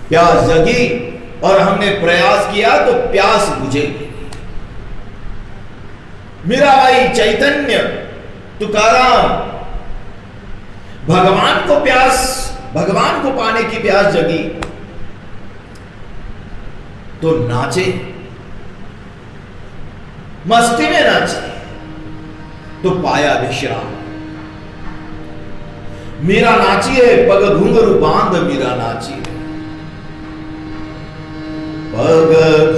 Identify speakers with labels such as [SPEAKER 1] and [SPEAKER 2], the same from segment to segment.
[SPEAKER 1] प्यास जगी और हमने प्रयास किया तो प्यास बुझेगी। मीराबाई, चैतन्य, तुकाराम, भगवान को पाने की प्यास जगी तो नाचे, मस्ती में नाचे तो पाया विश्राम। मीरा नाची है पग घुंघरू बांध, मीरा नाची है पग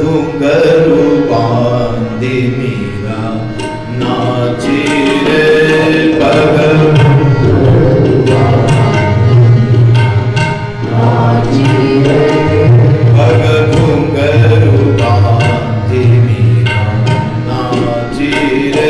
[SPEAKER 1] घुंघरू बांध, मीरा नाची रे पग घुंघरू नाची रे पग घुंघरू बांध, मीरा नाची रे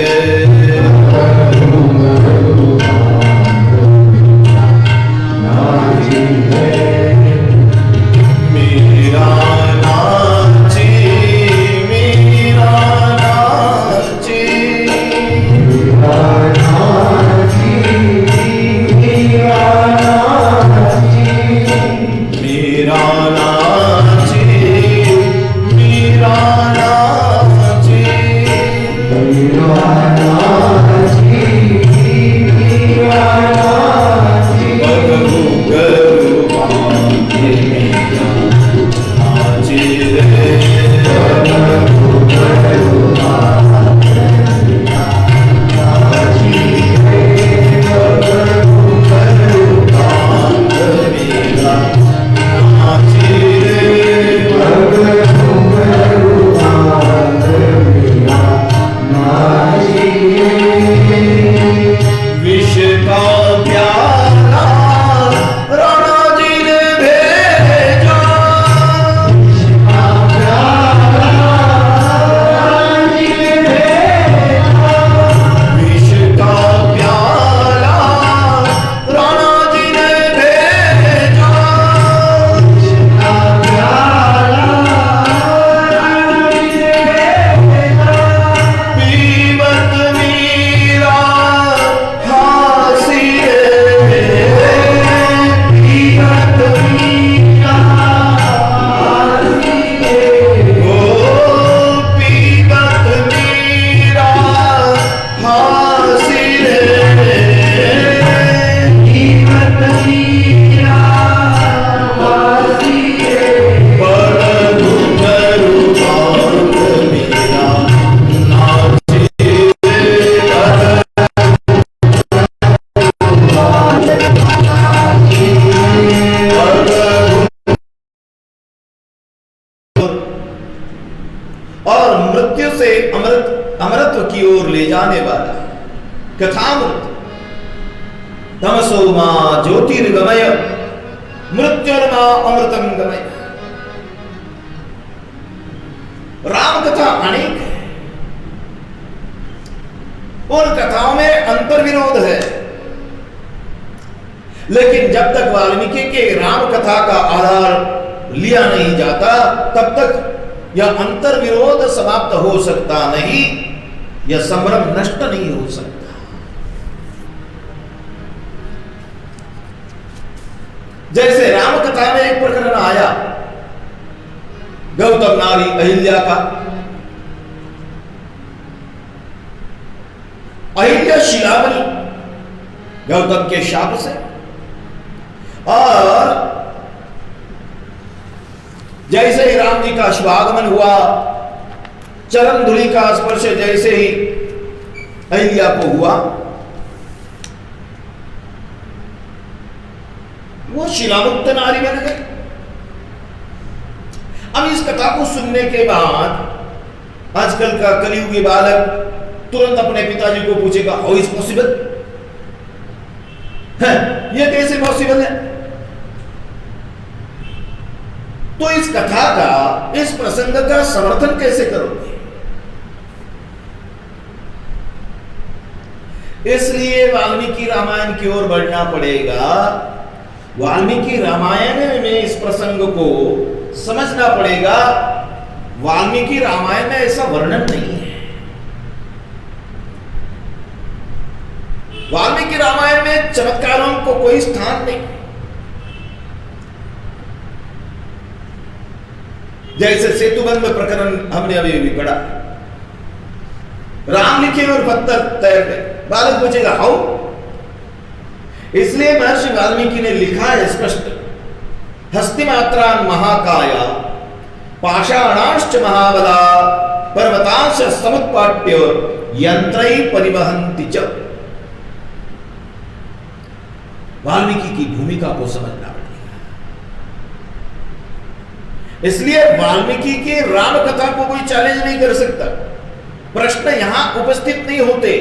[SPEAKER 1] अमृतत्व की ओर ले जाने वाला कथामृत। तमसो मां ज्योतिर्गमय मृत्युर्मा अमृतम गमय। राम कथा अनेक है, उन कथाओं में अंतर्विरोध है, लेकिन जब तक वाल्मीकि के राम कथा का आधार लिया नहीं जाता तब तक यह अंतर्विरोध समाप्त हो सकता नहीं, यह संभ्रम नष्ट नहीं हो सकता। जैसे राम कथा में एक प्रकरण आया गौतम नारी अहिल्या का। अहिल्या शिलामणि गौतम के शाप से, और जैसे ही राम जी का शुभागमन हुआ, चरण धूलि का स्पर्श जैसे ही अहिल्या को हुआ, वो शिलामुक्त नारी बन गई। अब इस कथा को सुनने के बाद आजकल का कलियुगी बालक तुरंत अपने पिताजी को पूछेगा, हाउ इज पॉसिबल, ये कैसे पॉसिबल है? तो इस कथा का, इस प्रसंग का समर्थन कैसे करोगे? इसलिए वाल्मीकि रामायण की ओर बढ़ना पड़ेगा। वाल्मीकि रामायण में इस प्रसंग को समझना पड़ेगा। वाल्मीकि रामायण में ऐसा वर्णन नहीं है। वाल्मीकि रामायण में चमत्कारों को कोई स्थान नहीं। जैसे सेतुबंध प्रकरण हमने अभी अभी पढ़ा, राम लिखे और पत्थर तैर गए। बालक पूछेगा हाउ? इसलिए महर्षि वाल्मीकि ने लिखा है स्पष्ट, हस्तिमात्रान महाकाया पाषाणाश्च महाबला पर्वतांश समुत्पाट्य यंत्रै परिवहन्ति च। वाल्मीकि की भूमिका को समझना पड़ेगा। इसलिए वाल्मीकि की राम कथा को कोई चैलेंज नहीं कर सकता। प्रश्न यहां उपस्थित नहीं होते,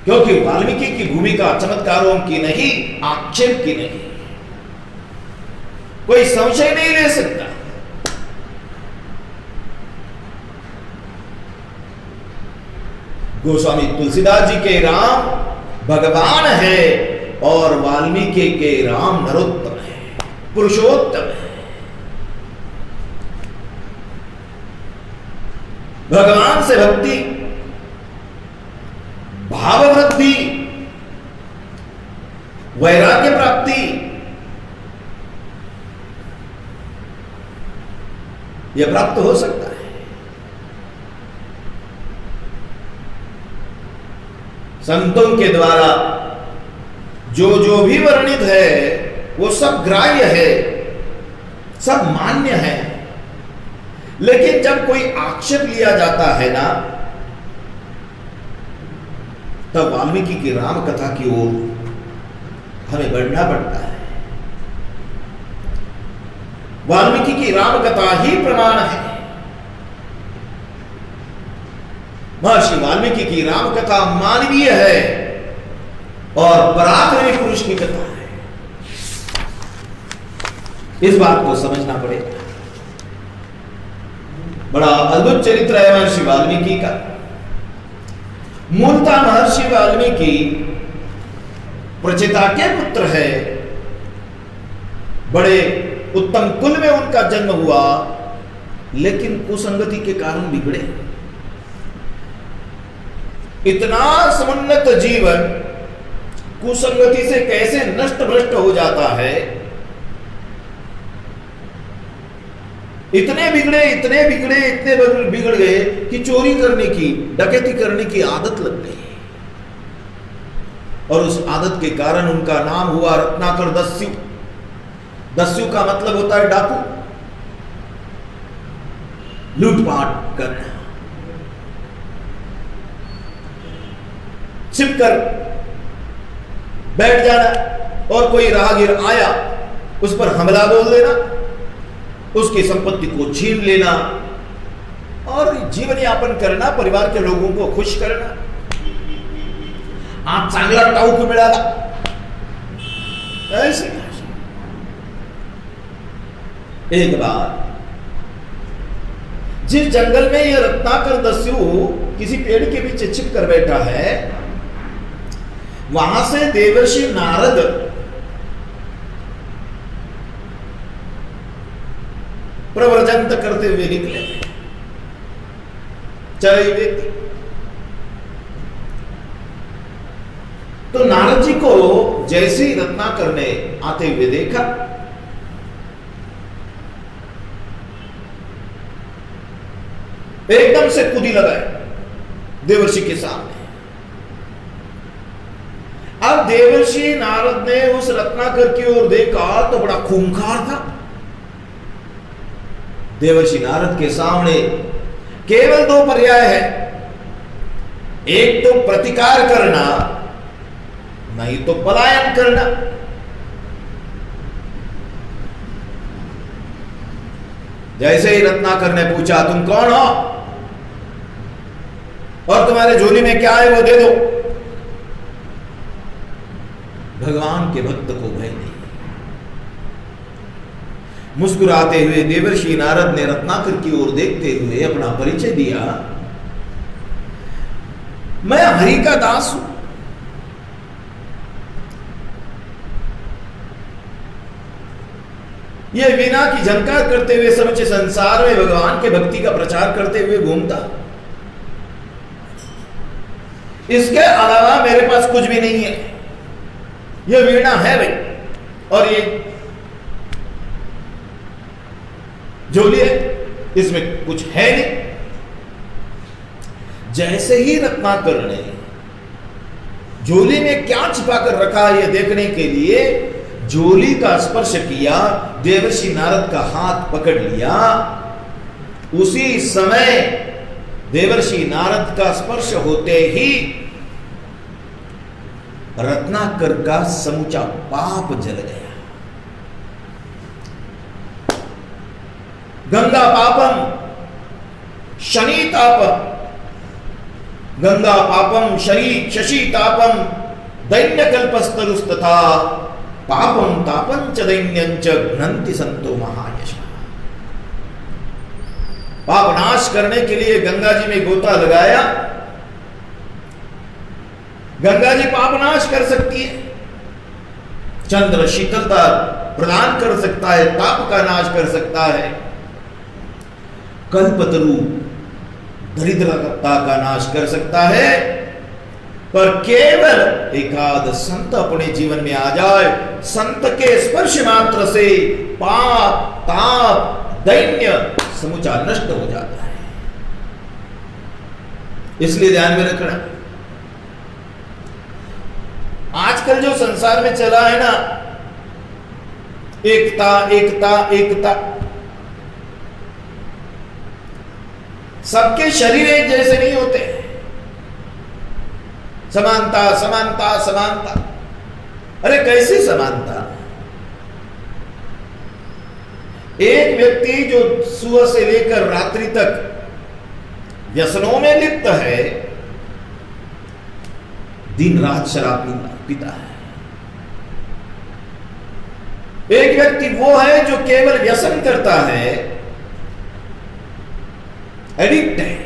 [SPEAKER 1] क्योंकि वाल्मीकि की भूमिका चमत्कारों की नहीं, आक्षेप की नहीं। कोई संशय नहीं ले सकता। गोस्वामी तुलसीदास जी के राम भगवान है और वाल्मीकि के राम नरोत्तम है, पुरुषोत्तम है। भगवान से भक्ति, भाव वृद्धि, वैराग्य प्राप्ति, यह प्राप्त हो सकता है। संतों के द्वारा जो जो भी वर्णित है वो सब ग्राह्य है, सब मान्य है। लेकिन जब कोई आक्षेप लिया जाता है ना, तब वाल्मीकि की राम कथा की ओर हमें बढ़ना पड़ता है। वाल्मीकि की राम कथा ही प्रमाण है। महर्षि वाल्मीकि की राम कथा मानवीय है और पराक्रमी पुरुष की कथा है। इस बात को समझना पड़ेगा। बड़ा अद्भुत चरित्र है महर्षि वाल्मीकि का। मूलतः महर्षि वाल्मीकि प्रचेता के पुत्र है। बड़े उत्तम कुल में उनका जन्म हुआ, लेकिन कुसंगति के कारण बिगड़े। इतना समुन्नत जीवन कुसंगति से कैसे नष्ट भ्रष्ट हो जाता है। इतने बिगड़े, इतने बिगड़े, इतने बिगड़ गए कि चोरी करने की, डकैती करने की आदत लग गई। और उस आदत के कारण उनका नाम हुआ रत्नाकर दस्यु। दस्यु का मतलब होता है डाकू, लूटपाट करना। छिप कर बैठ जाना और कोई राहगीर आया उस पर हमला बोल देना, उसकी संपत्ति को छीन लेना और जीवन यापन करना, परिवार के लोगों को खुश करना। आज चांगला टाऊक मिळाला, ऐसे। एक बार जिस जंगल में यह रत्नाकर दस्यु किसी पेड़ के पीछे छिप कर बैठा है, वहां से देवर्षि नारद प्रव्रजंत करते हुए निकले। चले व्यक्ति तो नारद जी को जैसे ही रत्नाकर ने आते हुए देखा, एकदम से कूदी लगाए देवर्षि के सामने। अब देवर्षि नारद ने उस रत्नाकर की ओर देखा तो बड़ा खूंखार था। देवर्षि नारद के सामने केवल दो पर्याय है, एक तो प्रतिकार करना, नहीं तो पलायन करना। जैसे ही रत्नाकर ने पूछा तुम कौन हो और तुम्हारे झोली में क्या है वो दे दो, भगवान के भक्त को भय नहीं। मुस्कुराते हुए देवर्षि नारद ने रत्नाकर की ओर देखते हुए अपना परिचय दिया, मैं हरि का दास हूं। यह वीणा की झंकार करते हुए समूचे संसार में भगवान के भक्ति का प्रचार करते हुए घूमता। इसके अलावा मेरे पास कुछ भी नहीं है। यह वीणा है भाई, और ये झोली है, इसमें कुछ है नहीं। जैसे ही रत्नाकर ने झोली में क्या छिपा कर रखा है, यह देखने के लिए झोली का स्पर्श किया, देवर्षि नारद का हाथ पकड़ लिया। उसी समय देवर्षि नारद का स्पर्श होते ही रत्नाकर का समूचा पाप जल गया। गंगा पापम शनितापम, गंगा पापम शशि तापम दैन्यकल्पस्तरुस्तथा पापम तापं च दैन्यं च घ्नन्ति संतो महायशः। पाप नाश करने के लिए गंगा जी में गोता लगाया। गंगा जी पाप नाश कर सकती है, चंद्र शीतलता प्रदान कर सकता है, ताप का नाश कर सकता है, कल्पतरु दरिद्रता का नाश कर सकता है। पर केवल एकाद संत अपने जीवन में आ जाए, संत के स्पर्श मात्र से पाप ताप दैन्य समूचा नष्ट हो जाता है। इसलिए ध्यान में रखना, आजकल जो संसार में चला है ना, एकता एकता एकता, सबके शरीर एक जैसे नहीं होते। समानता समानता समानता, अरे कैसी समानता? एक व्यक्ति जो सुबह से लेकर रात्रि तक व्यसनों में लिप्त है, दिन रात शराब पीता है। एक व्यक्ति वो है जो केवल व्यसन करता है, एडिक्ट है।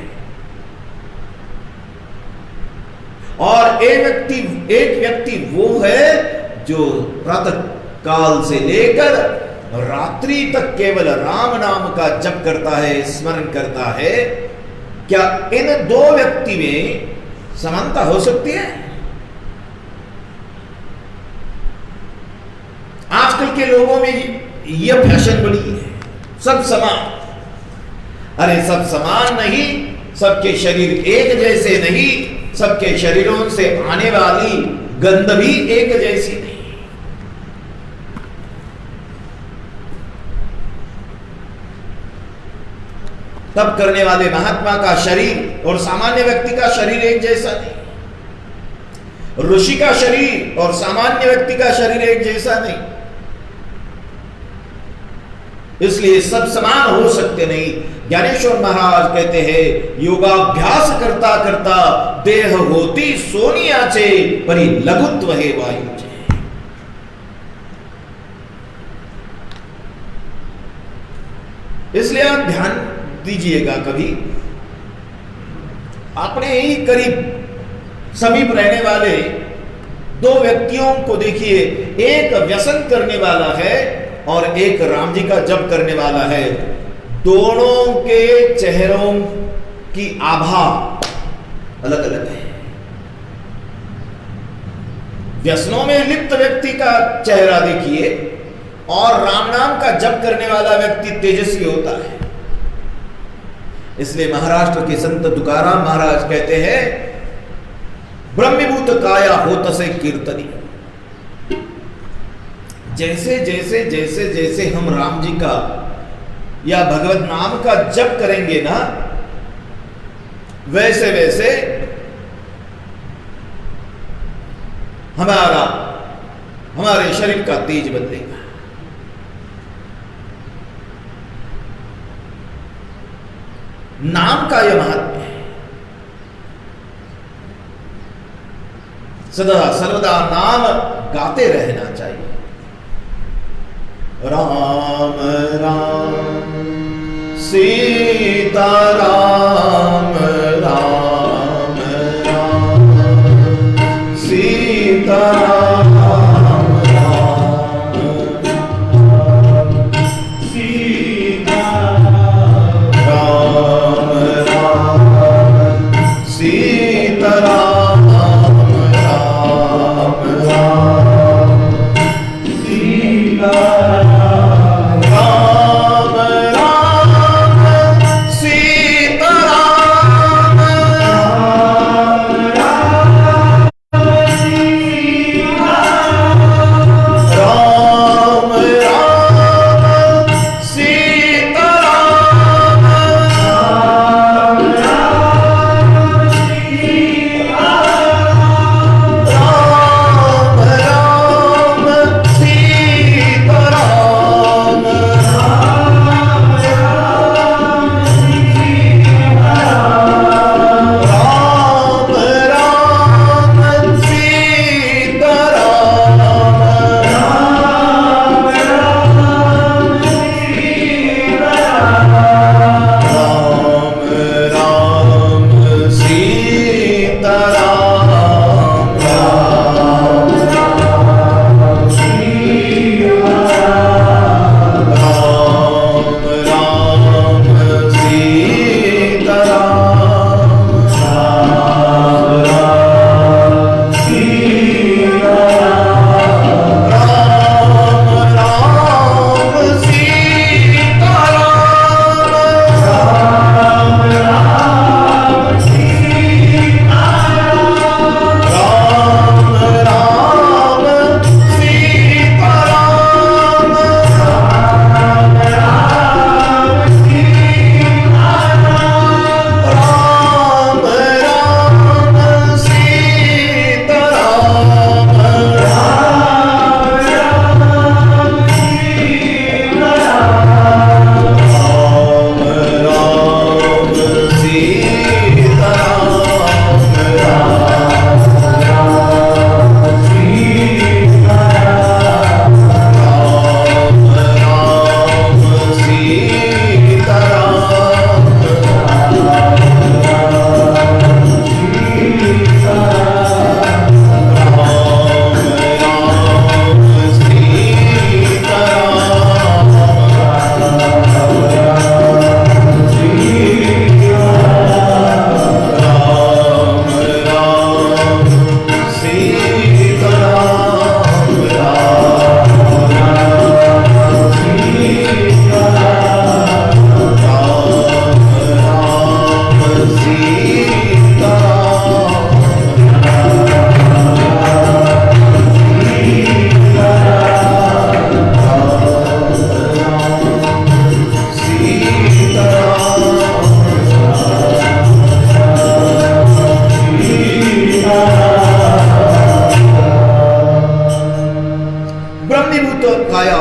[SPEAKER 1] और एक व्यक्ति वो है जो प्रातः काल से लेकर रात्रि तक केवल राम नाम का जप करता है, स्मरण करता है। क्या इन दो व्यक्ति में समानता हो सकती है? आजकल के लोगों में यह फैशन बड़ी है, सब समान। अरे सब समान नहीं, सबके शरीर एक जैसे नहीं, सबके शरीरों से आने वाली गंध भी एक जैसी नहीं। तब करने वाले महात्मा का शरीर और सामान्य व्यक्ति का शरीर एक जैसा नहीं, ऋषि का शरीर और सामान्य व्यक्ति का शरीर एक जैसा नहीं। इसलिए सब समान हो सकते नहीं। ज्ञानेश्वर महाराज कहते हैं, योगाभ्यास करता करता देह होती सोनियाचे, परि लघुत्व है वायुचे। इसलिए आप ध्यान दीजिएगा, कभी अपने ही करीब समीप रहने वाले दो व्यक्तियों को देखिए, एक व्यसन करने वाला है और एक राम जी का जप करने वाला है। दोनों के चेहरों की आभा अलग अलग है। व्यसनों में लिप्त व्यक्ति का चेहरा देखिए और राम नाम का जप करने वाला व्यक्ति तेजस्वी होता है। इसलिए महाराष्ट्र के संत तुकाराम महाराज कहते हैं, ब्रह्मीभूत काया होत से कीर्तनी। जैसे जैसे जैसे जैसे हम राम जी का या भगवत नाम का जप करेंगे ना, वैसे वैसे हमारे शरीर का तेज बदलेगा। नाम का यह महत्व है। सदा सर्वदा नाम गाते रहना चाहिए। राम राम सीता राम राम राम सीता राम राम सीता राम राम सीता राम राम राम सीता राम राम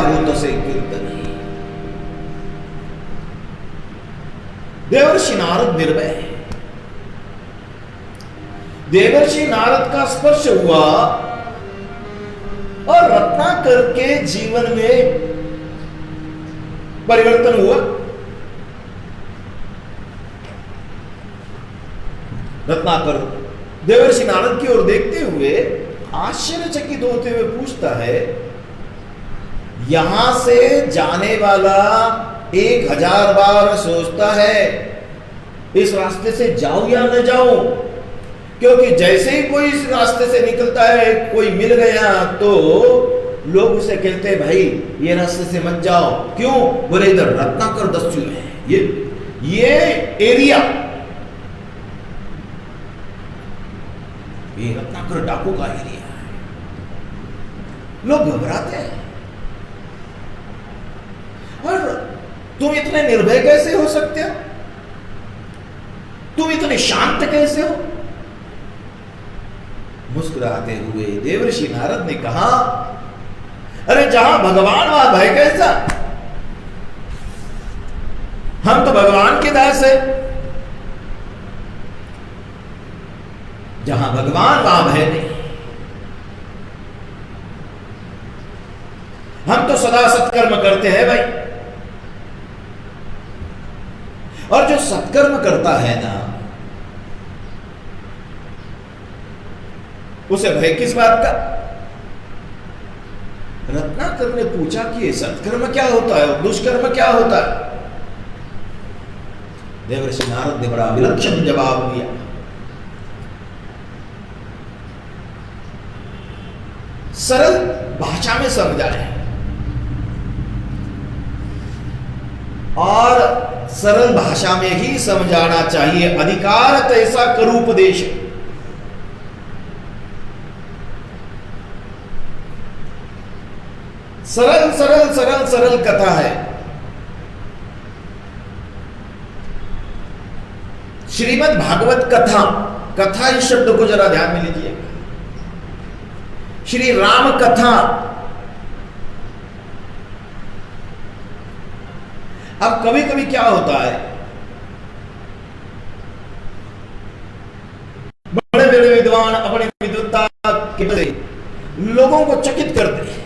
[SPEAKER 1] हो तसे कीर्तनी। देवर्षि नारद निर्भय। देवर्षि नारद का स्पर्श हुआ और रत्नाकर के जीवन में परिवर्तन हुआ। रत्नाकर देवर्षि नारद की ओर देखते हुए आश्चर्यचकित होते हुए पूछता है, यहां से जाने वाला 1000 बार सोचता है इस रास्ते से जाऊं या न जाऊं, क्योंकि जैसे ही कोई इस रास्ते से निकलता है, कोई मिल गया तो लोग उसे कहते हैं भाई ये रास्ते से मत जाओ। क्यों? बोले इधर रत्नाकर दस्यु है, ये एरिया, ये रत्नाकर डाकू का एरिया है। लोग घबराते हैं। और तुम इतने निर्भय कैसे हो सकते हो? तुम इतने शांत कैसे हो? मुस्कुराते हुए देवर्षि नारद ने कहा, अरे जहां भगवान वहां भय कैसा? हम तो भगवान के दास है। जहां भगवान वहां भय नहीं। हम तो सदा सत्कर्म करते हैं भाई। और जो सत्कर्म करता है ना, उसे भय किस बात का? रत्नाकर ने पूछा कि ये सत्कर्म क्या होता है और दुष्कर्म क्या होता है? देवर्षि नारद ने बड़ा विलक्षण जवाब दिया। सरल भाषा में समझाए और सरल भाषा में ही समझाना चाहिए। अधिकार तैसा करूपदेश। सरल सरल सरल सरल कथा है। श्रीमद् भागवत कथा, कथा इस शब्द को जरा ध्यान में लीजिए। श्री राम कथा। अब कभी कभी क्या होता है, बड़े बड़े विद्वान अपने विद्वत्ता के बदले लोगों को चकित करते हैं।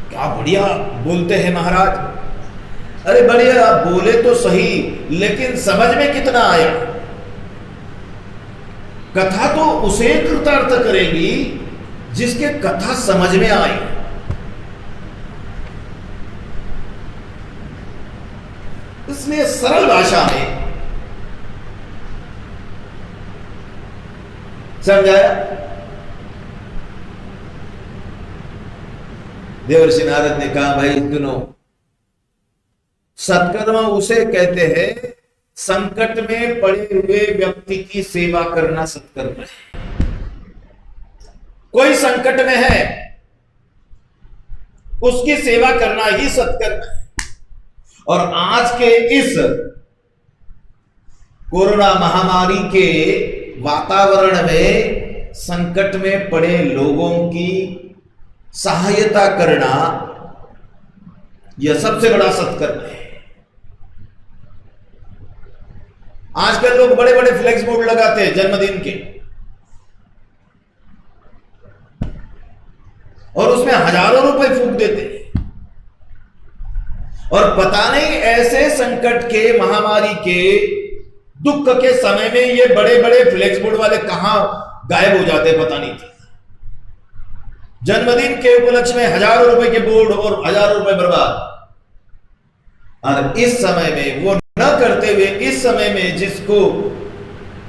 [SPEAKER 1] क्या बढ़िया बोलते हैं महाराज। अरे बढ़िया बोले तो सही, लेकिन समझ में कितना आया? कथा तो उसे कृतार्थ करेगी जिसके कथा समझ में आए। इसलिए सरल भाषा में समझाया। देवर्षि नारद ने कहा, भाई सुनो, सत्कर्म उसे कहते हैं संकट में पड़े हुए व्यक्ति की सेवा करना सत्कर्म है। कोई संकट में है, उसकी सेवा करना ही सत्कर्म है। और आज के इस कोरोना महामारी के वातावरण में संकट में पड़े लोगों की सहायता करना यह सबसे बड़ा सत्कर्म है। आजकल लोग बड़े बड़े फ्लेक्स बोर्ड लगाते हैं जन्मदिन के, और उसमें हजारों रुपए फूंक देते हैं। और पता नहीं ऐसे संकट के, महामारी के, दुख के समय में ये बड़े बड़े फ्लेक्स बोर्ड वाले कहां गायब हो जाते पता नहीं। जन्मदिन के उपलक्ष्य में हजारों रुपए के बोर्ड और हजारों रुपए बर्बाद। और इस समय में वो न करते हुए, इस समय में जिसको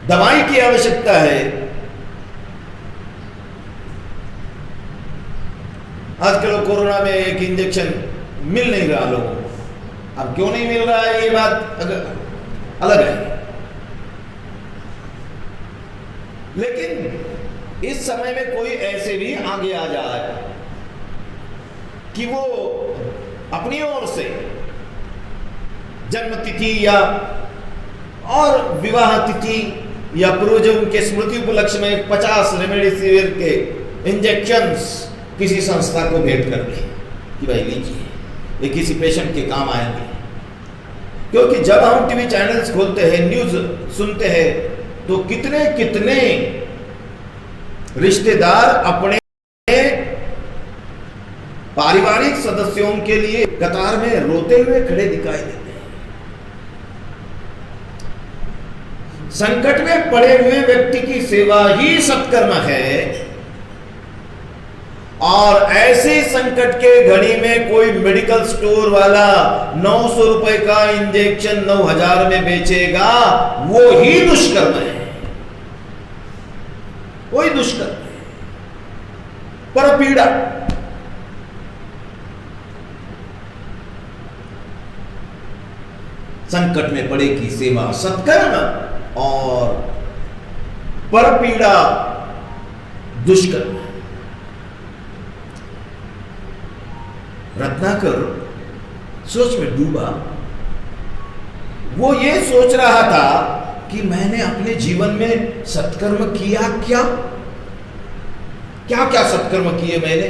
[SPEAKER 1] दवाई की आवश्यकता है, आजकल कोरोना में एक इंजेक्शन मिल नहीं रहा लोगों को। अब क्यों नहीं मिल रहा है ये बात अलग है, लेकिन इस समय में कोई ऐसे भी आगे आ जाए कि वो अपनी ओर से जन्म तिथि या और विवाह तिथि या पूर्वजों के स्मृति उपलक्ष्य में 50 रेमडेसिविर के इंजेक्शंस किसी संस्था को भेंट कर दें कि भाई लीजिए, ये किसी पेशेंट के काम आएंगे। क्योंकि जब हम टीवी चैनल्स खोलते हैं, न्यूज सुनते हैं, तो कितने कितने रिश्तेदार अपने पारिवारिक सदस्यों के लिए कतार में रोते हुए खड़े दिखाई देते हैं। संकट में पड़े हुए व्यक्ति की सेवा ही सत्कर्म है। और ऐसे संकट के घड़ी में कोई मेडिकल स्टोर वाला 900 रुपए का इंजेक्शन 9000 में बेचेगा, वो ही दुष्कर्म है, वही दुष्कर्म है, परपीड़ा। संकट में पड़े की सेवा सत्कर्म और परपीड़ा दुष्कर्म। रत्नाकर सोच में डूबा। वो ये सोच रहा था कि मैंने अपने जीवन में सत्कर्म किया क्या? क्या क्या सत्कर्म किए मैंने?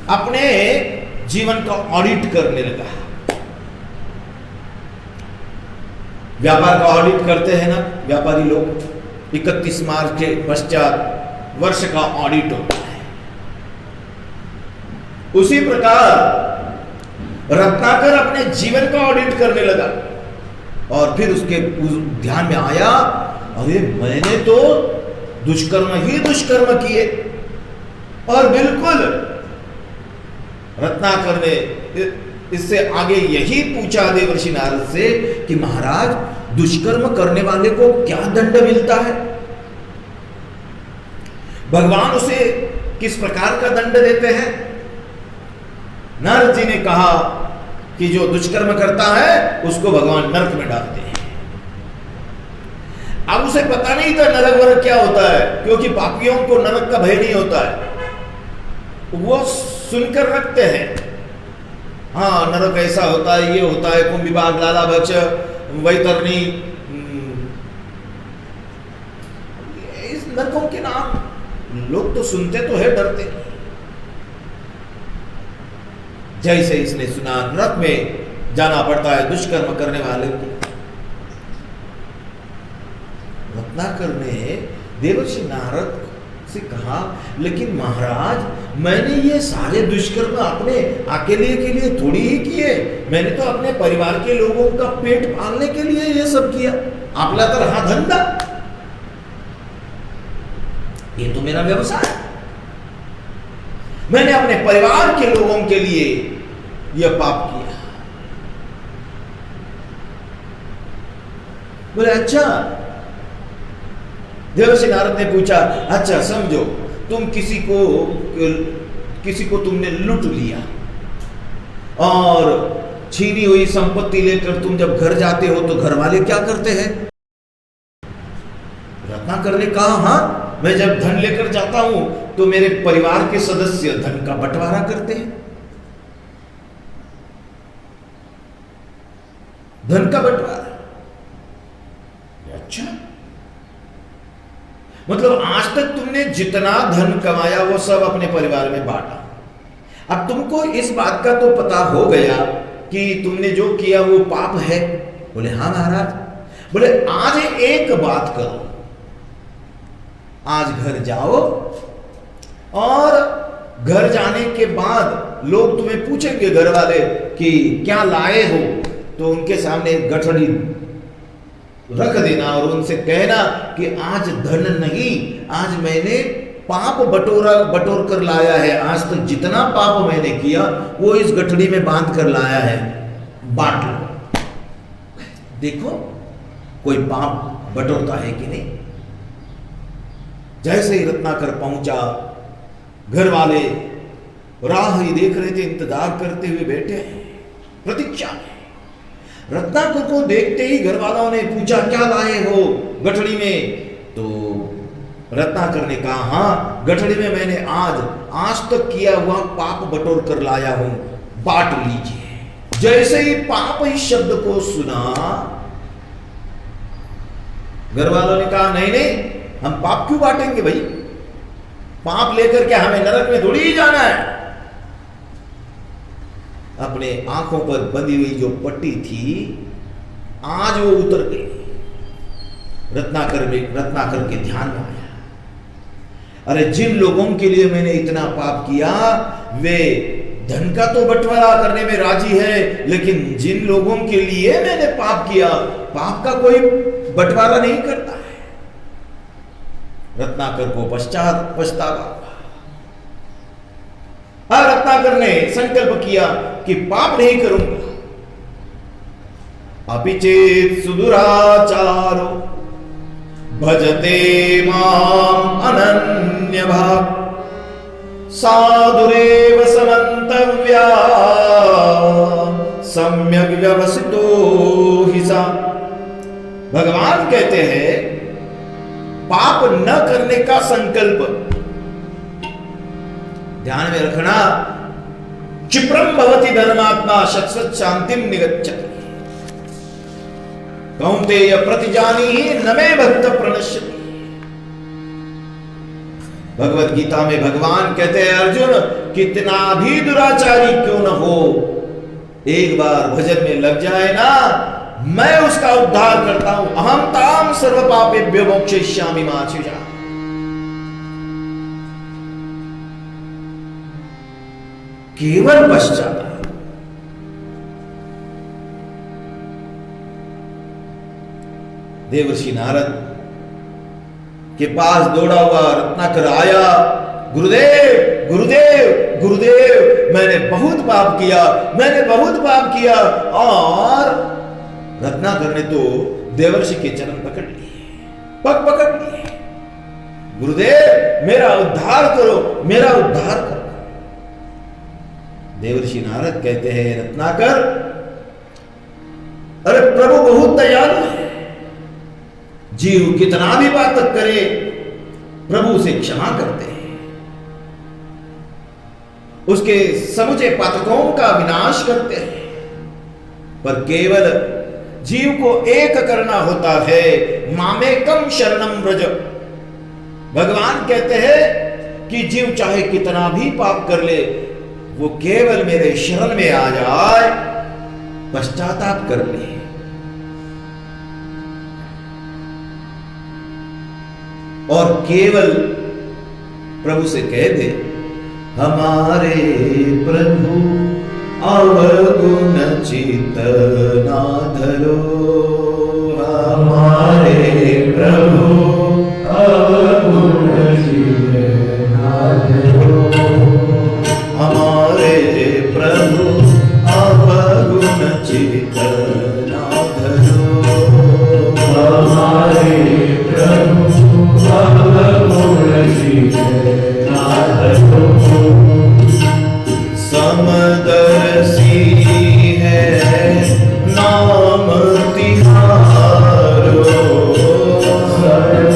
[SPEAKER 1] अपने जीवन का ऑडिट करने लगा। व्यापार का ऑडिट करते हैं ना व्यापारी लोग, 31 मार्च के पश्चात वर्ष का ऑडिट होता है। उसी प्रकार रत्नाकर अपने जीवन का ऑडिट करने लगा और फिर उसके ध्यान में आया, अरे मैंने तो दुष्कर्म ही दुष्कर्म किए। और बिल्कुल रत्नाकर ने इससे आगे यही पूछा देवर्षि नारद से कि महाराज, दुष्कर्म करने वाले को क्या दंड मिलता है? भगवान उसे किस प्रकार का दंड देते हैं? नारद जी ने कहा कि जो दुष्कर्म करता है उसको भगवान नरक में डालते हैं। अब उसे पता नहीं था नरक वरक क्या होता है, क्योंकि पापियों को नरक का भय नहीं होता है। वो सुनकर रखते हैं, हाँ नरक ऐसा होता है, ये होता है, कुंभ विभाग, लाला भक्ष, वैतरणी, इस नरकों के नाम लोग तो सुनते तो है, डरते नहीं। जैसे इसने सुना नरक में जाना पड़ता है दुष्कर्म करने वाले को, रत्नाकर ने देवर्षि नारद से कहा, लेकिन महाराज मैंने ये सारे दुष्कर्म अपने अकेले के लिए थोड़ी ही किए, मैंने तो अपने परिवार के लोगों का पेट पालने के लिए ये सब किया। आपला तर हा धंधा, ये तो मेरा व्यवसाय, मैंने अपने परिवार के लोगों के लिए यह पाप किया। बोले अच्छा। देवर्षि नारद ने पूछा, अच्छा समझो, तुम किसी को तुमने लूट लिया और छीनी हुई संपत्ति लेकर तुम जब घर जाते हो तो घर वाले क्या करते हैं? रत्नाकर ने कहा, हाँ मैं जब धन लेकर जाता हूं तो मेरे परिवार के सदस्य धन का बंटवारा करते हैं, धन का बंटवारा। अच्छा, मतलब आज तक तुमने जितना धन कमाया वो सब अपने परिवार में बांटा। अब तुमको इस बात का तो पता हो गया कि तुमने जो किया वो पाप है। बोले हाँ महाराज। बोले आज एक बात करो, आज घर जाओ और घर जाने के बाद लोग तुम्हें पूछेंगे घर वाले कि क्या लाए हो, तो उनके सामने गठड़ी रख देना और उनसे कहना कि आज धन नहीं, आज मैंने पाप बटोर कर लाया है, आज तक जितना पाप मैंने किया वो इस गठड़ी में बांध कर लाया है, बांट लो। देखो कोई पाप बटोरता है कि नहीं। जैसे ही रत्नाकर पहुंचा, घर वाले राह ही देख रहे थे, इंतजार करते हुए बैठे हैं प्रतीक्षा में। रत्नाकर को देखते ही घर वालों ने पूछा, क्या लाए हो गठड़ी में? तो रत्नाकर ने कहा, हाँ गठड़ी में मैंने आज तक किया हुआ पाप बटोर कर लाया हूं, बांट लीजिए। जैसे ही पाप इस शब्द को सुना, घर वालों ने कहा, नहीं नहीं, हम पाप क्यों बांटेंगे भाई, पाप लेकर के हमें नरक में थोड़ी ही जाना है। अपने आंखों पर बंधी हुई जो पट्टी थी आज वो उतर गई। रत्नाकर के ध्यान में आया, अरे जिन लोगों के लिए मैंने इतना पाप किया वे धन का तो बंटवारा करने में राजी है, लेकिन जिन लोगों के लिए मैंने पाप किया पाप का कोई बंटवारा नहीं करता है। रत्नाकर को पछतावा। रत्नाकर ने संकल्प किया कि पाप नहीं करूंगा। अपि चेत सुदुराचारो भजते माम अनन्य भाव साधुरेव समन्तव्या सम्यक व्यवसितो हि सा। भगवान कहते हैं पाप न करने का संकल्प ध्यान में रखना। क्षिप्रम भवति धर्मात्मा शश्वत शांतिम निगच्छति। कौन्तेय प्रतिजानीहि न मे भक्त प्रणश्यति। भगवत गीता में भगवान कहते हैं अर्जुन कितना भी दुराचारी क्यों न हो, एक बार भजन में लग जाए ना मैं उसका उद्धार करता हूं। अहम ताम सर्व पापेभ्यो मोक्षयिष्यामि मा शुचा। केवल पश्चाताप। देवर्षि नारद के पास दौड़ा हुआ रत्नाकर आया, गुरुदेव गुरुदेव गुरुदेव मैंने बहुत पाप किया, मैंने बहुत पाप किया। और रत्नाकर ने तो देवर्षि के चरण पकड़ लिए, पग पकड़ लिए। गुरुदेव मेरा उद्धार करो, मेरा उद्धार करो। देवर्षि नारद कहते हैं रत्नाकर अरे प्रभु बहुत दयालु है, जीव कितना भी पातक करे प्रभु से क्षमा करते हैं, उसके समुचे पातकों का विनाश करते हैं। पर केवल जीव को एक करना होता है, मामेकम शरणम व्रज। भगवान कहते हैं कि जीव चाहे कितना भी पाप कर ले वो केवल मेरे शरण में आ जाए, पश्चाताप कर ले। और केवल प्रभु से कह दे हमारे प्रभु अवगुण चित्त ना धरो, हमारे प्रभु अवगुण चित्त ना धरो, हमारे प्रभु अवगुण चित्त ना धरो, हमारे प्रभु समदर्शी है नाम तिहारो, समदर्शी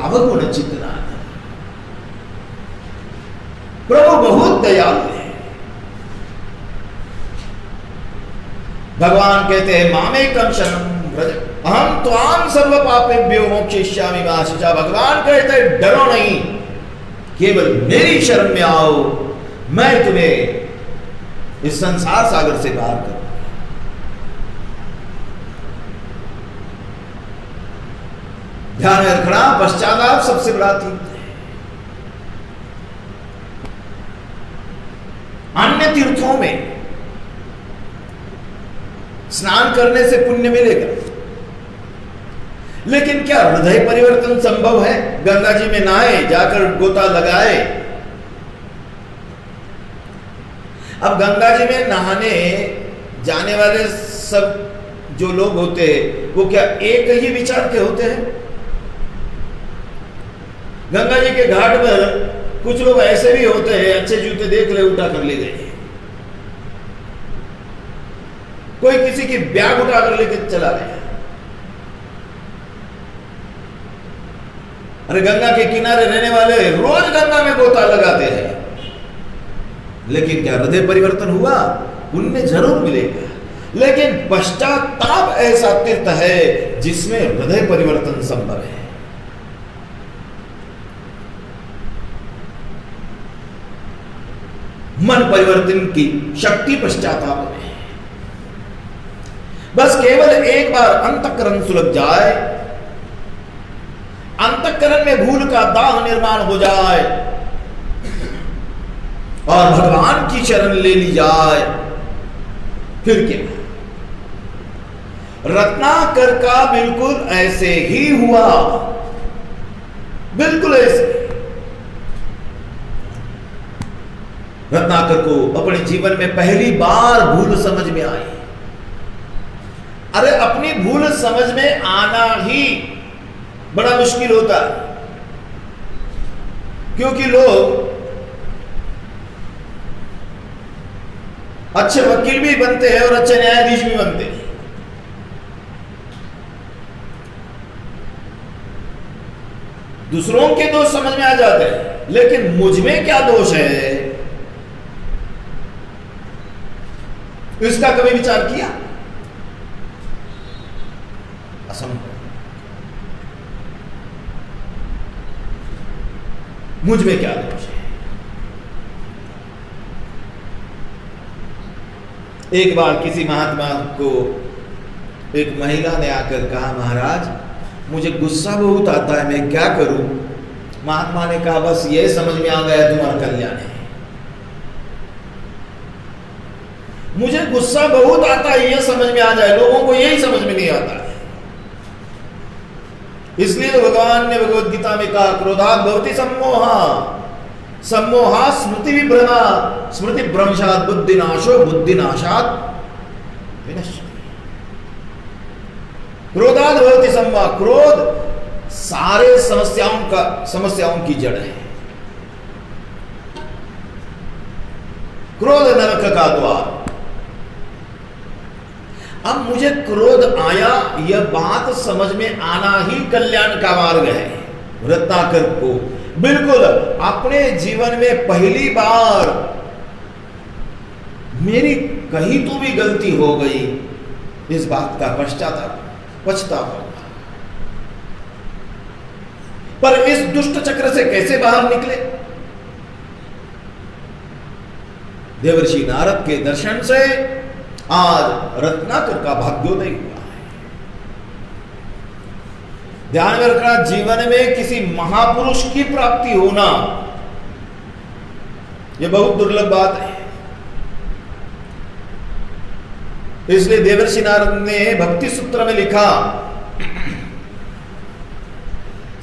[SPEAKER 1] अवगुण चित्तनाथ, प्रभु बहुत दयालु है। भगवान कहते हैं मामेकं शरणं व्रज अहम त्वां सर्व पापेभ्यो मोक्षयिष्यामि मा शुचा। भगवान कहते हैं डरो नहीं, केवल मेरी शरण में आओ, मैं तुम्हें इस संसार सागर से बाहर करूं। ध्यान में रखना, पश्चाताप सबसे बड़ा तीर्थ है। अन्य तीर्थों में स्नान करने से पुण्य मिलेगा, लेकिन क्या हृदय परिवर्तन संभव है? गंगा जी में नहाए, जाकर गोता लगाए। अब गंगा जी में नहाने जाने वाले सब जो लोग होते हैं वो क्या एक ही विचार के होते हैं? गंगा जी के घाट पर कुछ लोग ऐसे भी होते हैं, अच्छे जूते देख ले उठा कर ले गए, कोई किसी की बैग उठा कर लेके चला गया। अरे गंगा के किनारे रहने वाले रोज गंगा में गोता लगाते हैं, लेकिन क्या हृदय परिवर्तन हुआ? पुण्य जरूर मिलेगा, लेकिन पश्चाताप ऐसा तीर्थ है जिसमें हृदय परिवर्तन संभव है। मन परिवर्तन की शक्ति पश्चाताप में है। बस केवल एक बार अंतःकरण सुलग जाए, अंतःकरण में भूल का दाह निर्माण हो जाए और भगवान की शरण ले ली जाए, फिर क्या? रत्नाकर का बिल्कुल ऐसे ही हुआ, बिल्कुल ऐसे। रत्नाकर को अपने जीवन में पहली बार भूल समझ में आई। अरे अपनी भूल समझ में आना ही बड़ा मुश्किल होता है, क्योंकि लोग अच्छे वकील भी बनते हैं और अच्छे न्यायाधीश भी बनते हैं। दूसरों के दोष समझ में आ जाते हैं, लेकिन मुझ में क्या दोष है इसका कभी विचार किया? असंभव। मुझ में क्या दोष है? एक बार किसी महात्मा को एक महिला ने आकर कहा, महाराज मुझे गुस्सा बहुत आता है, मैं क्या करूं? महात्मा ने कहा, बस ये समझ में आ गया तुम्हारा कल्याण है। मुझे गुस्सा बहुत आता है, ये समझ में आ जाए। लोगों को यही समझ में नहीं आता है। इसलिए तो भगवान ने भगवद गीता में कहा, क्रोधात् भवति सम्मोहा, सम्मोहा स्मृति विभ्रमा, स्मृति भ्रंशात् बुद्धिनाशो, बुद्धिनाशात् विनश्यति। क्रोधात् भवति सम्मोहा, क्रोध सारे समस्याओं की जड़ है। क्रोध नरक का द्वार। अब मुझे क्रोध आया, यह बात समझ में आना ही कल्याण का मार्ग है। रत्नाकर को बिल्कुल अपने जीवन में पहली बार मेरी कहीं तो भी गलती हो गई, इस बात का पछतावा। पर इस दुष्ट चक्र से कैसे बाहर निकले? देवर्षि नारद के दर्शन से आज रत्नाकर का भाग्योदय हुआ है। ध्यान में रखना, जीवन में किसी महापुरुष की प्राप्ति होना यह बहुत दुर्लभ बात है। इसलिए देवर्षि नारद ने भक्ति सूत्र में लिखा,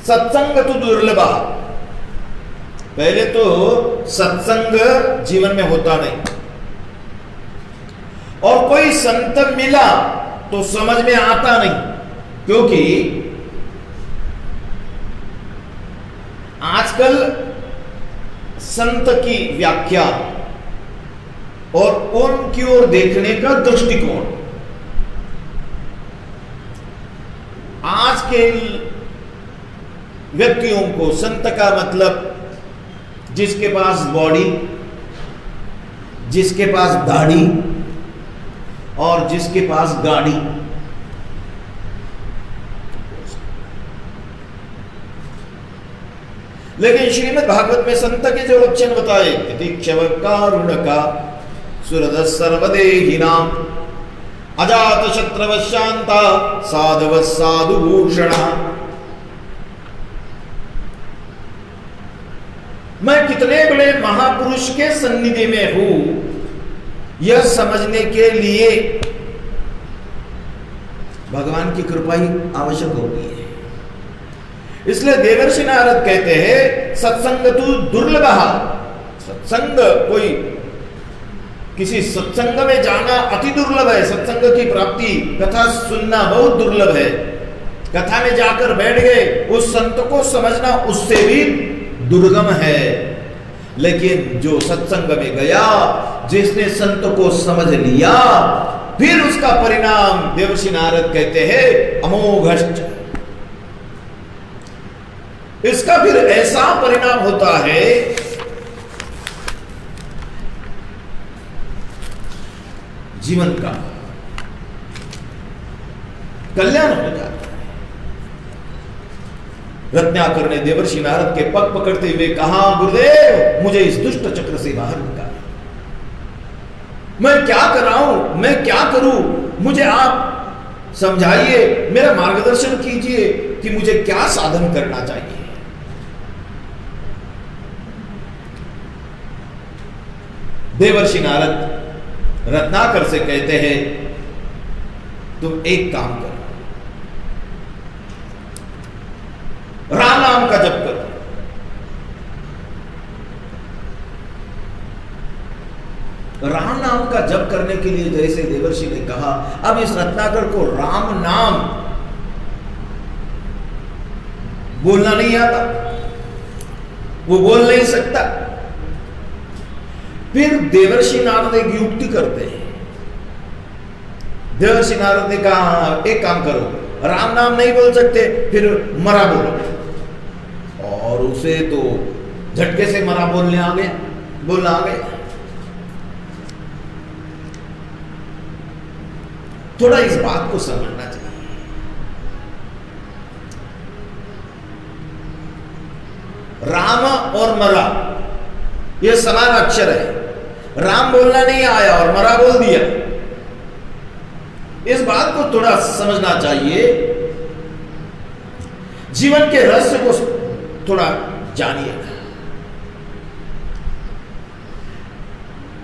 [SPEAKER 1] सत्संग तो दुर्लभ। पहले तो सत्संग जीवन में होता नहीं, और कोई संत मिला तो समझ में आता नहीं, क्योंकि आजकल संत की व्याख्या और उनकी ओर देखने का दृष्टिकोण आज के व्यक्तियों को, संत का मतलब जिसके पास बॉडी, जिसके पास दाढ़ी और जिसके पास गाड़ी। लेकिन श्रीमद् भागवत में संत के जो लक्षण बताए, तितिक्षव कारुण का सुहृद सर्वदेहिनाम अजात शत्रव शांता साधव साधु भूषणा। मैं कितने बड़े महापुरुष के सन्निधि में हूं, यह समझने के लिए भगवान की कृपा ही आवश्यक होती है। इसलिए देवर्षि नारद कहते हैं सत्संग तु दुर्लभ। सत्संग, कोई किसी सत्संग में जाना अति दुर्लभ है। सत्संग की प्राप्ति, कथा सुनना बहुत दुर्लभ है। कथा में जाकर बैठ गए, उस संत को समझना उससे भी दुर्गम है। लेकिन जो सत्संग में गया, जिसने संत को समझ लिया, फिर उसका परिणाम देवर्षि नारद कहते हैं अमोघश्च। इसका फिर ऐसा परिणाम होता है, जीवन का कल्याण हो जाता है। रत्नाकर ने देवर्षि नारद के पग पकड़ते हुए कहा, गुरुदेव मुझे इस दुष्ट चक्र से बाहर निकाल, मैं क्या कर रहा हूं, मैं क्या करूं, मुझे आप समझाइए, मेरा मार्गदर्शन कीजिए कि मुझे क्या साधन करना चाहिए। देवर्षि नारद रत्नाकर से कहते हैं, तुम एक काम करो, राम नाम का जप करो। राम नाम का जप करने के लिए जैसे देवर्षि ने कहा, अब इस रत्नाकर को राम नाम बोलना नहीं आता, वो बोल नहीं सकता। फिर देवर्षि नारद एक युक्ति करते हैं। देवर्षि नारद ने कहा, एक काम करो, राम नाम नहीं बोल सकते, फिर मरा बोलो। और उसे तो झटके से मरा बोलना आ गया। थोड़ा इस बात को समझना चाहिए। राम और मरा ये समान अक्षर है। राम बोलना नहीं आया और मरा बोल दिया। इस बात को थोड़ा समझना चाहिए। जीवन के रहस्य को थोड़ा जानिएगा।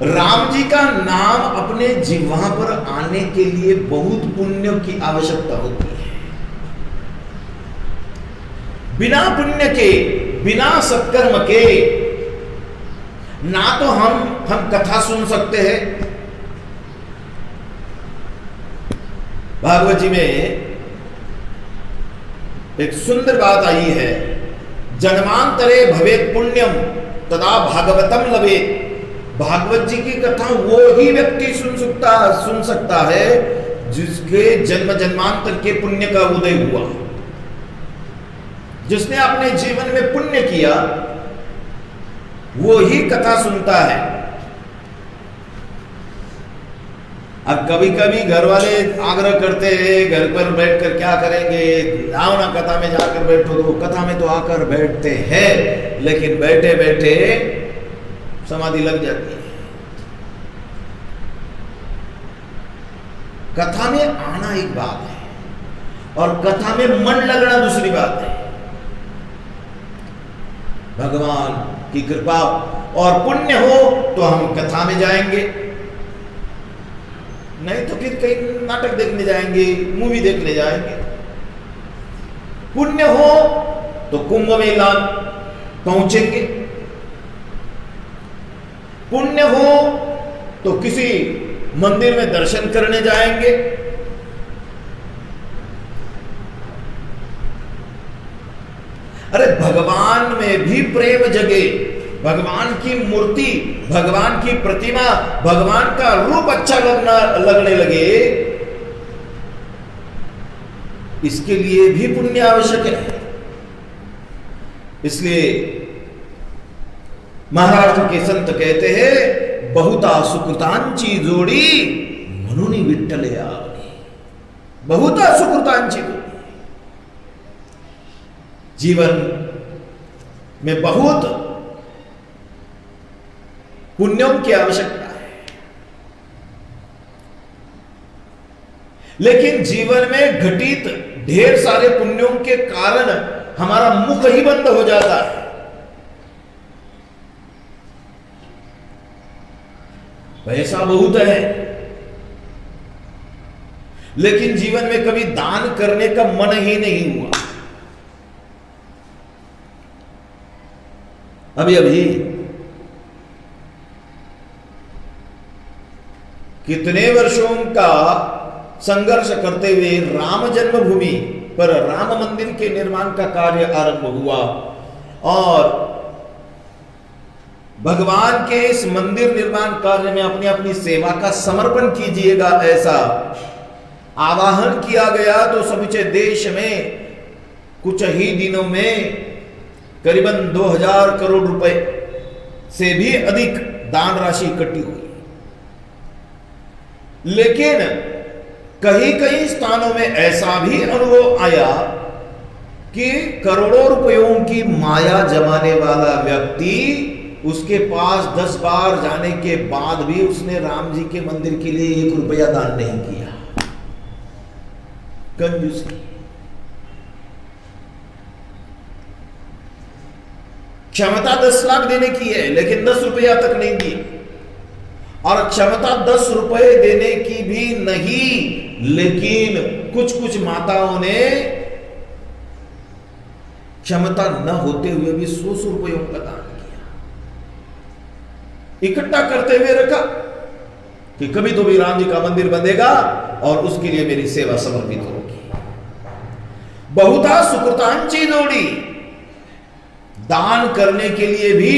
[SPEAKER 1] राम जी का नाम अपने जिह्वा पर आने के लिए बहुत पुण्य की आवश्यकता होती है। बिना पुण्य के, बिना सत्कर्म के ना तो हम कथा सुन सकते हैं। भागवत जी में एक सुंदर बात आई है, जन्मांतरे भवेत् पुण्यम तदा भागवतम लभेत्। भागवत जी की कथा वो ही व्यक्ति सुन सकता है जिसके जन्म जन्मांतर के पुण्य का उदय हुआ, जिसने अपने जीवन में पुण्य किया, वो ही कथा सुनता है। अब कभी कभी घर वाले आग्रह करते हैं, घर पर बैठकर क्या करेंगे, आओ ना कथा में जाकर बैठो, तो कथा में तो आकर बैठते हैं, लेकिन बैठे बैठे समाधि लग जाती है। कथा में आना एक बात है और कथा में मन लगना दूसरी बात है। भगवान की कृपा और पुण्य हो तो हम कथा में जाएंगे, नहीं तो फिर कहीं नाटक देखने जाएंगे, मूवी देखने जाएंगे। पुण्य हो तो कुंभ मेला पहुंचेंगे, पुण्य हो तो किसी मंदिर में दर्शन करने जाएंगे। अरे भगवान में भी प्रेम जगे, भगवान की मूर्ति, भगवान की प्रतिमा, भगवान का रूप अच्छा लगने लगे, इसके लिए भी पुण्य आवश्यक है। इसलिए महाराष्ट्र के संत कहते हैं, बहुता सुकृतांची जोड़ी म्हणून विठ्ठल आवडी। बहुता सुकृतांची जोड़ी। जीवन में बहुत पुण्यों की आवश्यकता है, लेकिन जीवन में घटित ढेर सारे पुण्यों के कारण हमारा मुख ही बंद हो जाता है। पैसा बहुत है, लेकिन जीवन में कभी दान करने का मन ही नहीं हुआ। अभी अभी कितने वर्षों का संघर्ष करते हुए राम जन्मभूमि पर राम मंदिर के निर्माण का कार्य आरंभ हुआ, और भगवान के इस मंदिर निर्माण कार्य में अपनी अपनी सेवा का समर्पण कीजिएगा, ऐसा आवाहन किया गया। तो समूचे देश में कुछ ही दिनों में करीबन 2000 करोड़ रुपए से भी अधिक दान राशि इकट्ठी हुई। लेकिन कहीं कहीं स्थानों में ऐसा भी अनुभव आया कि करोड़ों रुपयों की माया जमाने वाला व्यक्ति, उसके पास 10 बार जाने के बाद भी उसने राम जी के मंदिर के लिए 1 रुपया दान नहीं किया। कंजूसी। क्षमता 10 लाख देने की है, लेकिन 10 रुपया तक नहीं दिया। और क्षमता 10 रुपए देने की भी नहीं, लेकिन कुछ कुछ माताओं ने क्षमता न होते हुए भी 100 रुपयों का दान किया, इकट्ठा करते हुए रखा कि कभी तो भी राम जी का मंदिर बनेगा और उसके लिए मेरी सेवा समर्पित होगी। बहुता सुकृतांची जोड़ी। दान करने के लिए भी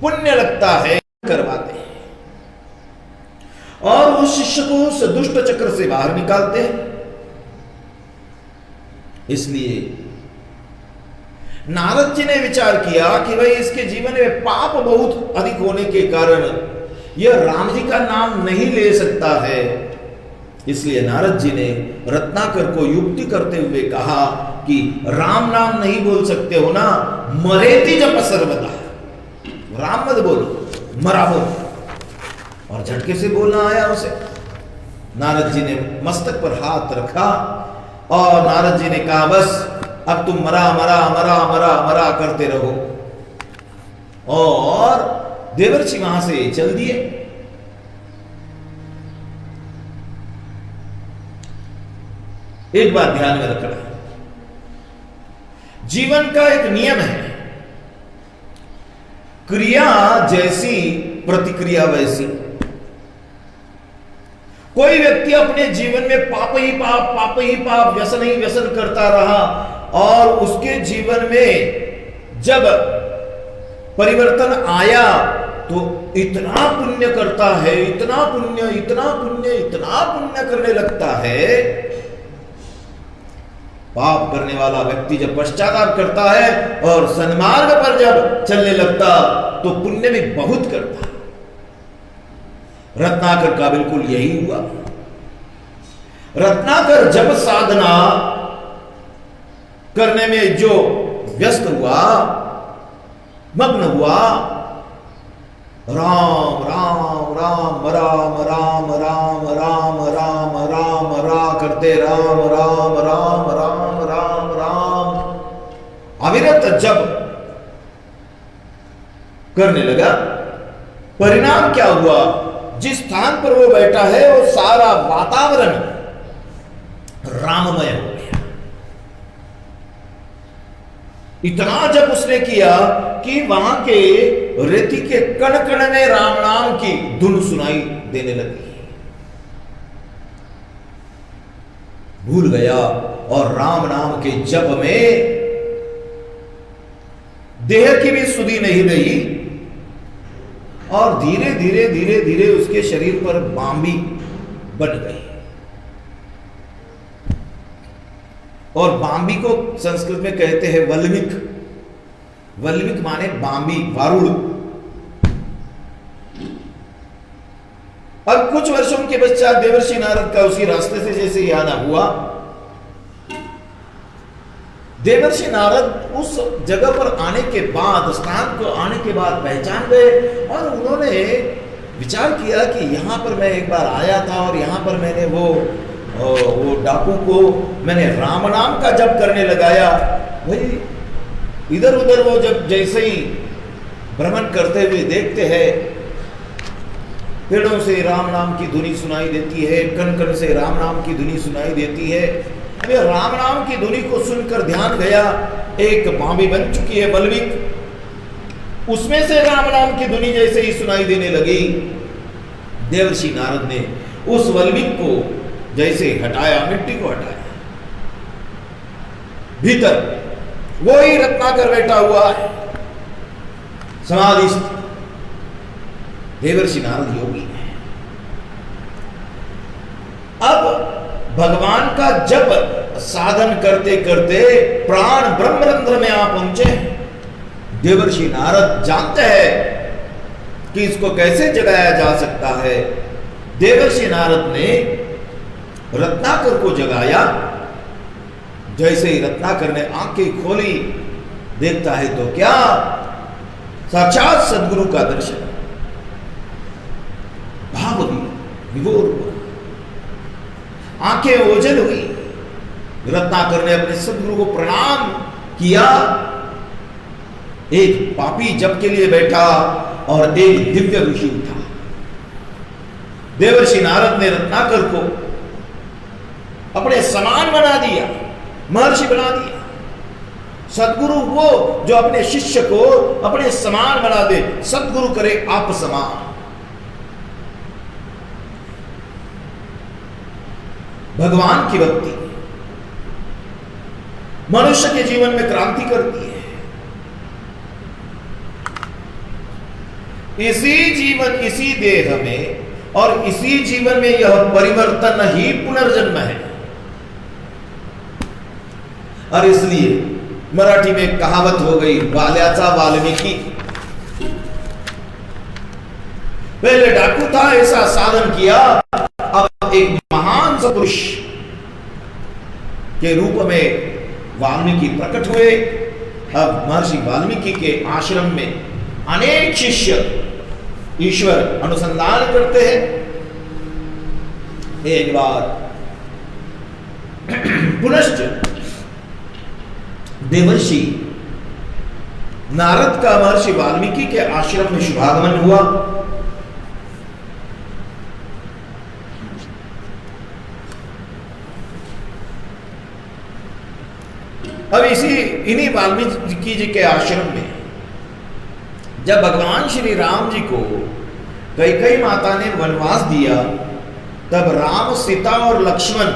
[SPEAKER 1] पुण्य लगता है, करवाते हैं और उस शिष्य को उस दुष्ट चक्र से बाहर निकालते हैं। इसलिए नारद जी ने विचार किया कि भाई इसके जीवन में पाप बहुत अधिक होने के कारण यह राम जी का नाम नहीं ले सकता है। इसलिए नारद जी ने रत्नाकर को युक्ति करते हुए कहा कि राम नाम नहीं बोल सकते हो ना, मरेति जप सर्वदा, राम मत बोलो, मरा बोलो। और झटके से बोलना आया उसे। नारद जी ने मस्तक पर हाथ रखा और नारद जी ने कहा, बस अब तुम मरा मरा मरा मरा मरा करते रहो। और देवर्षि वहां से चल दिए। एक बात ध्यान में रखना, जीवन का एक नियम है, क्रिया जैसी प्रतिक्रिया वैसी। कोई व्यक्ति अपने जीवन में पाप ही पाप, व्यसन ही व्यसन करता रहा और उसके जीवन में जब परिवर्तन आया तो इतना पुण्य करता है, इतना पुण्य, इतना पुण्य, इतना पुण्य करने लगता है। पाप करने वाला व्यक्ति जब पश्चाताप करता है और सन्मार्ग पर जब चलने लगता तो पुण्य भी बहुत करता। रत्नाकर का बिल्कुल यही हुआ। रत्नाकर जब साधना करने में जो व्यस्त हुआ, मग्न हुआ, राम राम राम राम राम राम राम राम राम राम करते राम राम राम राम राम राम अविरत जब करने लगा, परिणाम क्या हुआ? जिस स्थान पर वो बैठा है वो सारा वातावरण राममय हो गया। इतना जब उसने किया कि वहां के रेती के कण कण में राम नाम की धुन सुनाई देने लगी। भूल गया और राम नाम के जप में देह की भी सुधि नहीं रही और धीरे धीरे धीरे धीरे उसके शरीर पर बांबी बन गई। और बांबी को संस्कृत में कहते हैं वल्मिक। वल्मीक माने बांबी, वारुड़। अब कुछ वर्षों के पश्चात देवर्षि नारद का उसी रास्ते से जैसे ही आना हुआ, देवर्षि नारद उस जगह पर आने के बाद, स्थान को आने के बाद पहचान गए और उन्होंने विचार किया कि यहां पर मैं एक बार आया था और यहां पर मैंने वो डाकू को मैंने राम नाम का जप करने लगाया। भाई इधर उधर वो जब जैसे ही भ्रमण करते हुए देखते हैं, पेड़ों से राम नाम की धुनी सुनाई देती है, कण कण से राम नाम की धुनी सुनाई देती है। वे राम नाम की धुनी को सुनकर ध्यान गया, एक बांबी बन चुकी है वल्मीक, उसमें से राम नाम की धुनी जैसे ही सुनाई देने लगी, देवर्षि नारद ने उस वल्मीक को जैसे हटाया, मिट्टी को हटाया, भीतर वो ही रत्नाकर बैठा हुआ है, समाधिस्थ देवर्षि नारद योगी है। अब भगवान का जप साधन करते करते प्राण ब्रह्मरंध्र में आप पहुंचे। देवर्षि नारद जानते हैं कि इसको कैसे जगाया जा सकता है। देवर्षि नारद ने रत्नाकर को जगाया। जैसे ही रत्नाकर ने आंखें खोली, देखता है तो क्या, साक्षात सदगुरु का दर्शन। भाव विभोर हुआ, आंखें ओझल हुई। रत्नाकर ने अपने सदगुरु को प्रणाम किया। एक पापी जप के लिए बैठा और एक दिव्य ऋषि उठा। देवर्षि नारद ने रत्नाकर को अपने समान बना दिया, महर्षि बना दिया। सदगुरु वो जो अपने शिष्य को अपने समान बना दे, सदगुरु करे आप समान। भगवान की भक्ति मनुष्य के जीवन में क्रांति करती है। इसी जीवन, इसी देह में और इसी जीवन में यह परिवर्तन ही पुनर्जन्म है। और इसलिए मराठी में कहावत हो गई, वाल्याचा वाल्मीकि। पहले डाकू था, ऐसा साधन किया, अब एक महान सपुरुष के रूप में वाल्मीकि प्रकट हुए। अब महर्षि वाल्मीकि के आश्रम में अनेक शिष्य ईश्वर अनुसंधान करते हैं। एक बार पुनश्च देवर्षि नारद का महर्षि वाल्मीकि के आश्रम में शुभागमन हुआ। अब इन्हीं वाल्मीकि जी के आश्रम में जब भगवान श्री राम जी को कैकेयी माता ने वनवास दिया, तब राम, सीता और लक्ष्मण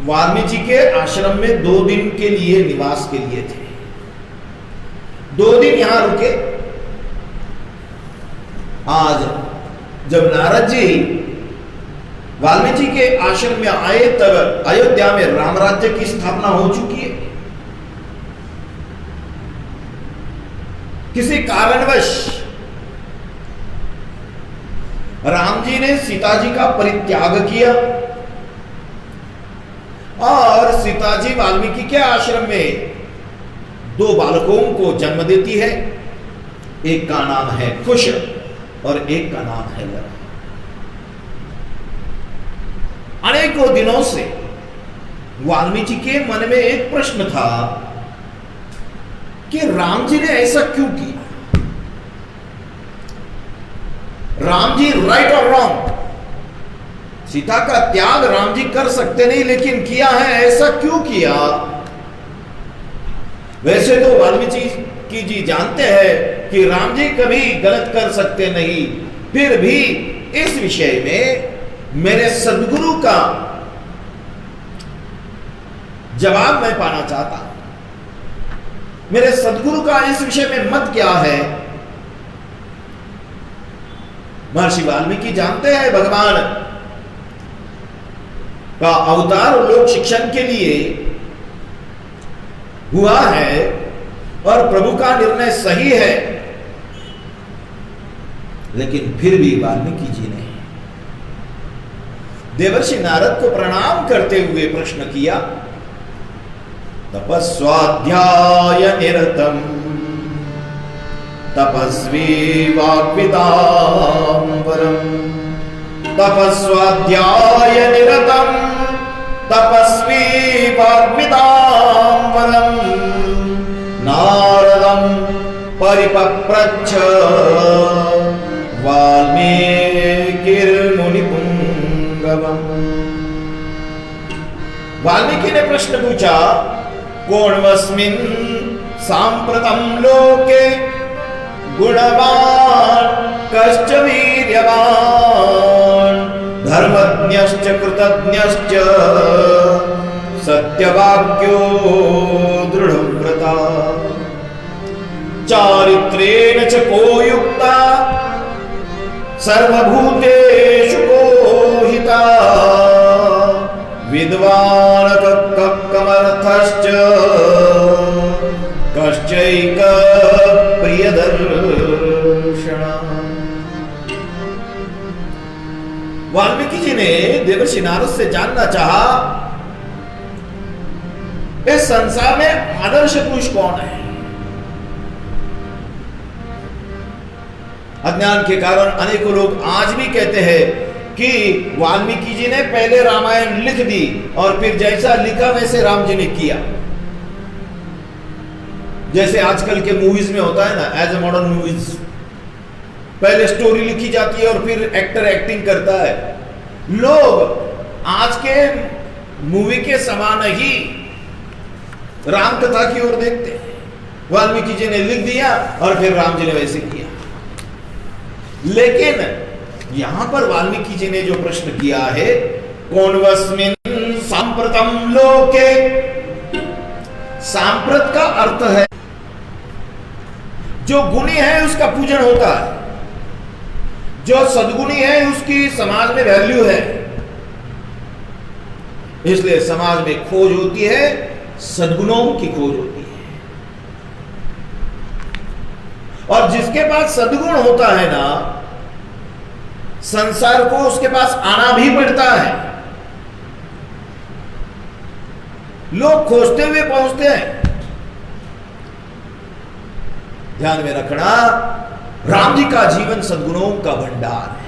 [SPEAKER 1] वाल्मीकि के आश्रम में 2 दिन के लिए निवास के लिए थे। 2 दिन यहां रुके। आज जब नारद जी वाल्मीकि के आश्रम में आए, तब अयोध्या में राम राज्य की स्थापना हो चुकी है। किसी कारणवश राम जी ने सीता जी का परित्याग किया और सीता जी वाल्मीकि के आश्रम में 2 बालकों को जन्म देती है। एक का नाम है कुश और एक का नाम है लव। अनेकों दिनों से वाल्मीकि के मन में एक प्रश्न था कि राम जी ने ऐसा क्यों किया। राम जी राइट और रॉन्ग, सीता का त्याग राम जी कर सकते नहीं, लेकिन किया है, ऐसा क्यों किया। वैसे तो वाल्मीकि जी जानते हैं कि राम जी कभी गलत कर सकते नहीं, फिर भी इस विषय में मेरे सदगुरु का जवाब मैं पाना चाहता हूं। मेरे सदगुरु का इस विषय में मत क्या है। महर्षि वाल्मीकि जानते हैं भगवान का अवतार लोक शिक्षण के लिए हुआ है, और प्रभु का निर्णय सही है, लेकिन फिर भी वाल्मीकि जी ने देवर्षि नारद को प्रणाम करते हुए प्रश्न किया, तपस्वाध्याय निरतम तपस्वी वाग्विदाम्बरम, तपस्वाध्याय निरतम तपस्वी वाग्विदाम्बरम, नारदम परिपप्रच्छ वाल्मीकिर्मुनिपुंगवम्। वाल्मीकि ने प्रश्न पूछा, कोण्वस्मिन् साम्प्रतं लोके गुणवान् कश्च वीर्यवान्, धर्मज्ञश्च कृतज्ञश्च सत्यवाक्यो दृढव्रता, चारित्रेण च को युक्ता सर्वभूतेषु को हिता, विद्वान् कमर्थश्च कश्चैक प्रियदर्शनः। वाल्मीकि जी ने देवर्षि नारद से जानना चाहा, इस संसार में आदर्श पुरुष कौन है। अज्ञान के कारण अनेकों लोग आज भी कहते हैं कि वाल्मीकि जी ने पहले रामायण लिख दी और फिर जैसा लिखा वैसे राम जी ने किया। जैसे आजकल के मूवीज में होता है ना, एज ए मॉडर्न मूवीज, पहले स्टोरी लिखी जाती है और फिर एक्टर एक्टिंग करता है। लोग आज के मूवी के समान ही राम कथा की ओर देखते हैं। वाल्मीकि जी ने लिख दिया और फिर राम जी ने वैसे किया। लेकिन यहां पर वाल्मीकि जी ने जो प्रश्न किया है, कोण्वस्मिन् सांप्रतम लोके, सांप्रत का अर्थ है जो गुणी है उसका पूजन होता है, जो सद्गुणी है उसकी समाज में वैल्यू है। इसलिए समाज में खोज होती है, सद्गुणों की खोज होती है। और जिसके पास सद्गुण होता है ना, संसार को उसके पास आना भी पड़ता है। लोग खोजते हुए पहुंचते हैं। ध्यान में रखना, राम जी का जीवन सद्गुणों का भंडार है।